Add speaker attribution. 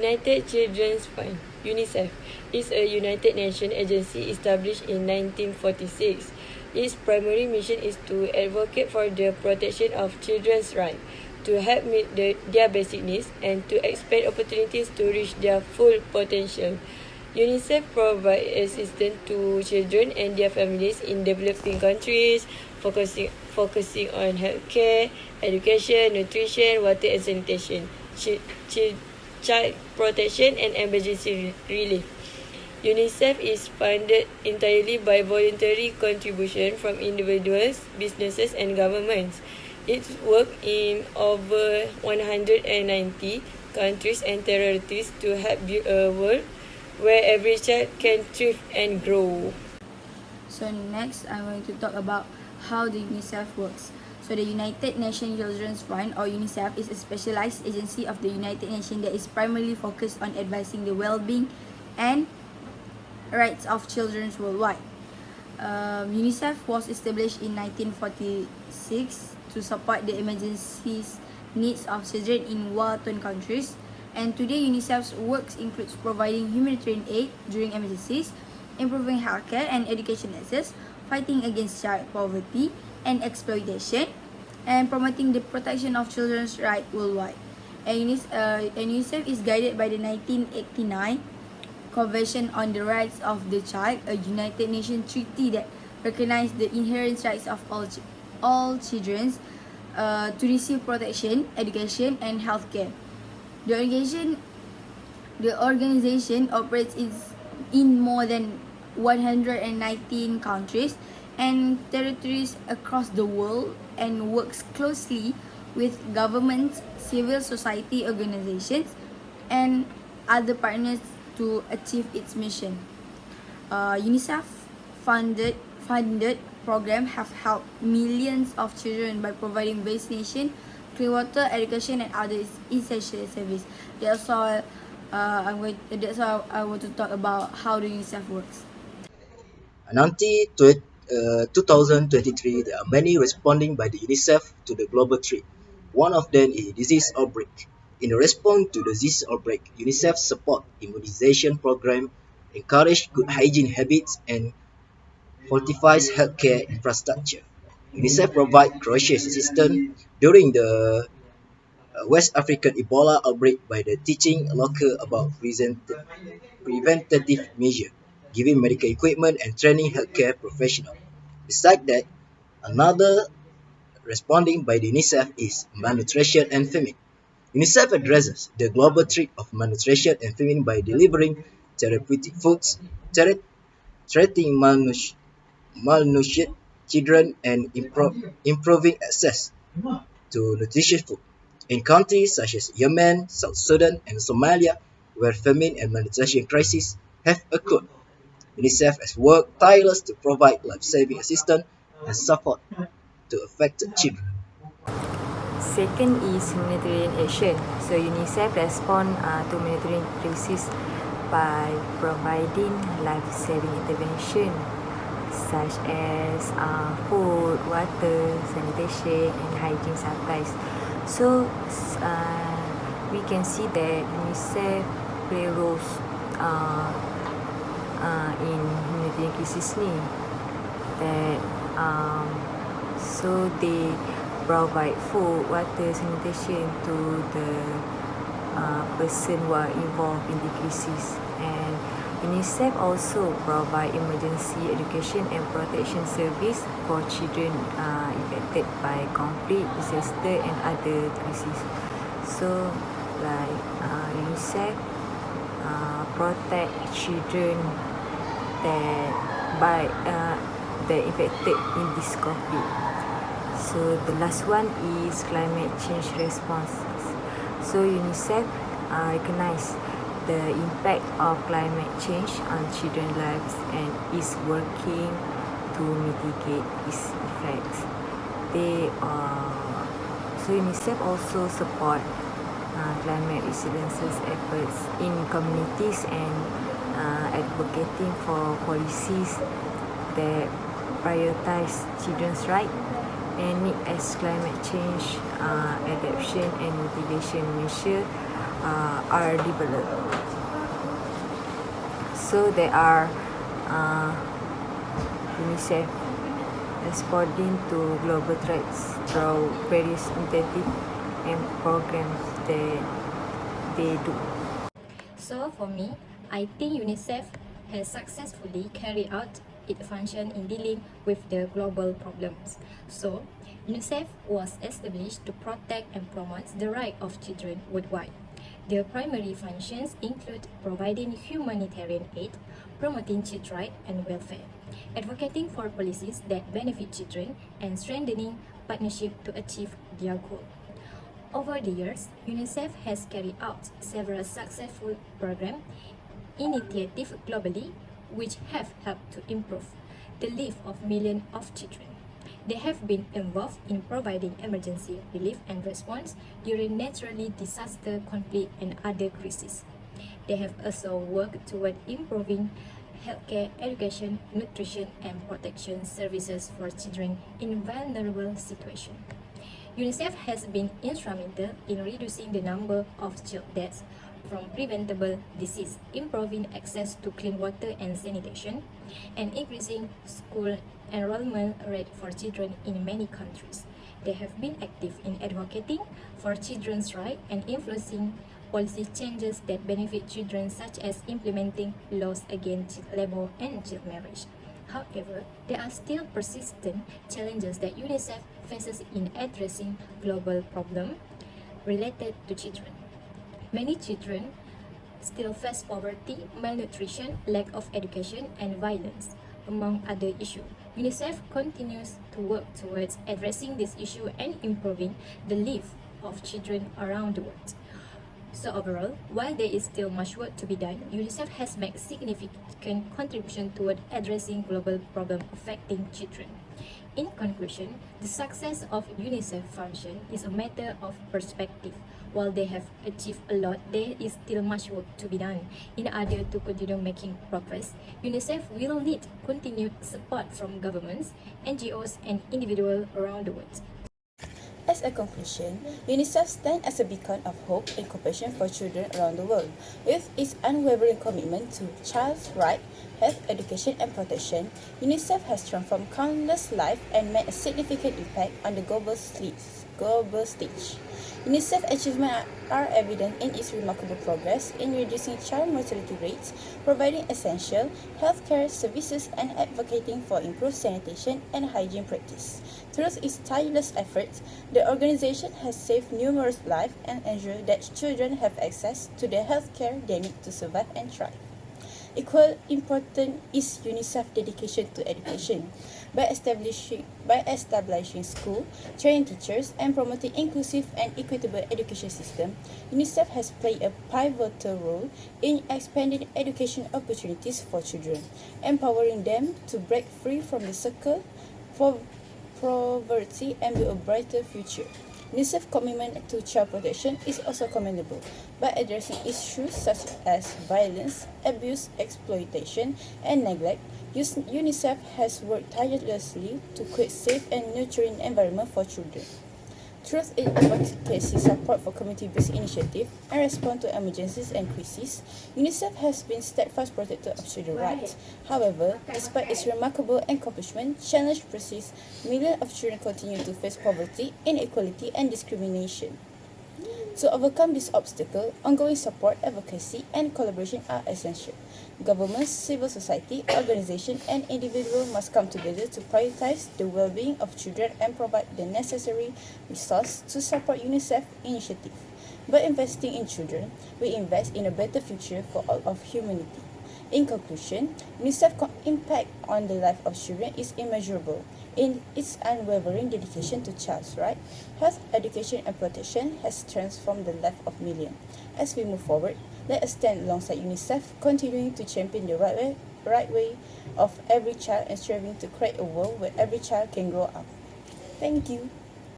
Speaker 1: United Children's Fund, UNICEF, is a United Nations agency established in 1946. Its primary mission is to advocate for the protection of children's rights, to help meet their basic needs, and to expand opportunities to reach their full potential. UNICEF provides assistance to children and their families in developing countries, focusing on healthcare, education, nutrition, water and sanitation, child protection and emergency relief. UNICEF is funded entirely by voluntary contribution from individuals, businesses and governments. It works in over 190 countries and territories to help build a world where every child can thrive and grow.
Speaker 2: So next, I'm going to talk about how the UNICEF works. So the United Nations Children's Fund, or UNICEF, is a specialized agency of the United Nations that is primarily focused on advancing the well-being and rights of children worldwide. UNICEF was established in 1946 to support the emergency needs of children in war-torn countries. And today, UNICEF's works includes providing humanitarian aid during emergencies, improving healthcare and education access, fighting against child poverty and exploitation, and promoting the protection of children's rights worldwide. And UNICEF is guided by the 1989 Convention on the Rights of the Child, a United Nations treaty that recognizes the inherent rights of all children to receive protection, education, and healthcare. The organization operates in more than 119 countries and territories across the world and works closely with governments, civil society organizations, and other partners to achieve its mission. UNICEF funded programs have helped millions of children by providing vaccination, clean water, education, and other essential services. That's all I want to talk about how the UNICEF works.
Speaker 3: Until 2023, there are many responding by the UNICEF to the global threat. One of them is disease outbreak. In response to the disease outbreak, UNICEF support immunization program, encourage good hygiene habits, and fortifies healthcare infrastructure. UNICEF provide crucial assistance during the West African Ebola outbreak by the teaching local about preventative measures, giving medical equipment and training healthcare professionals. Besides that, another responding by the UNICEF is malnutrition and famine. UNICEF addresses the global threat of malnutrition and famine by delivering therapeutic foods, treating malnourished children, and improving access to nutritious food. In countries such as Yemen, South Sudan, and Somalia, where famine and malnutrition crises have occurred, UNICEF has worked tirelessly to provide life-saving assistance and support to affected children.
Speaker 4: Second is humanitarian action. So UNICEF respond to humanitarian crisis by providing life-saving intervention such as food, water, sanitation, and hygiene supplies. So we can see that UNICEF play roles in humanitarian crisis ni. That so they provide food, water, sanitation to the person who are involved in the crisis. And UNICEF also provide emergency education and protection service for children affected by conflict, disaster, and other crises. So, like UNICEF protect children that infected in this conflict. So the last one is climate change response. So UNICEF recognize the impact of climate change on children's lives and is working to mitigate its effects. So UNICEF also support climate resilience efforts in communities and advocating for policies that prioritize children's rights and need as climate change adaptation and mitigation measures are developed. So there are UNICEF responding to global threats through various initiatives and programs that they do.
Speaker 5: So for me, I think UNICEF has successfully carried out its function in dealing with the global problems. So, UNICEF was established to protect and promote the rights of children worldwide. Their primary functions include providing humanitarian aid, promoting children's rights and welfare, advocating for policies that benefit children, and strengthening partnership to achieve their goal. Over the years, UNICEF has carried out several successful programs, initiatives globally, which have helped to improve the lives of millions of children. They have been involved in providing emergency relief and response during natural disaster, conflict, and other crises. They have also worked toward improving healthcare, education, nutrition, and protection services for children in vulnerable situations. UNICEF has been instrumental in reducing the number of child deaths from preventable disease, improving access to clean water and sanitation, and increasing school enrollment rate for children in many countries. They have been active in advocating for children's rights and influencing policy changes that benefit children, such as implementing laws against child labor and child marriage. However, there are still persistent challenges that UNICEF faces in addressing global problems related to children. Many children still face poverty, malnutrition, lack of education, and violence, among other issues. UNICEF continues to work towards addressing this issue and improving the lives of children around the world. So overall, while there is still much work to be done, UNICEF has made significant contribution toward addressing global problems affecting children. In conclusion, the success of UNICEF function is a matter of perspective. While they have achieved a lot, there is still much work to be done. In order to continue making progress, UNICEF will need continued support from governments, NGOs, and individuals around the world.
Speaker 2: As a conclusion, UNICEF stands as a beacon of hope and compassion for children around the world. With its unwavering commitment to child's rights, health, education, and protection, UNICEF has transformed countless lives and made a significant impact on the global stage. UNICEF achievements are evident in its remarkable progress in reducing child mortality rates, providing essential healthcare services, and advocating for improved sanitation and hygiene practice. Through its tireless efforts, the organization has saved numerous lives and ensured that children have access to the healthcare they need to survive and thrive. Equally important is UNICEF's dedication to education. By establishing school, training teachers, and promoting inclusive and equitable education system, UNICEF has played a pivotal role in expanding education opportunities for children, empowering them to break free from the circle of poverty and build a brighter future. UNICEF's commitment to child protection is also commendable. By addressing issues such as violence, abuse, exploitation, and neglect, UNICEF has worked tirelessly to create safe and nurturing environment for children. Through its advocacy, support for community-based initiatives, and response to emergencies and crises, UNICEF has been steadfast protector of children's rights. However, despite its remarkable accomplishment, challenges persist. Millions of children continue to face poverty, inequality, and discrimination. To overcome this obstacle, ongoing support, advocacy, and collaboration are essential. Governments, civil society, organizations, and individuals must come together to prioritize the well-being of children and provide the necessary resources to support UNICEF initiatives. By investing in children, we invest in a better future for all of humanity. In conclusion, UNICEF's impact on the life of children is immeasurable. In its unwavering dedication to child's rights, health, education, and protection has transformed the life of millions. As we move forward, let us stand alongside UNICEF, continuing to champion the right way of every child and striving to create a world where every child can grow up. Thank you.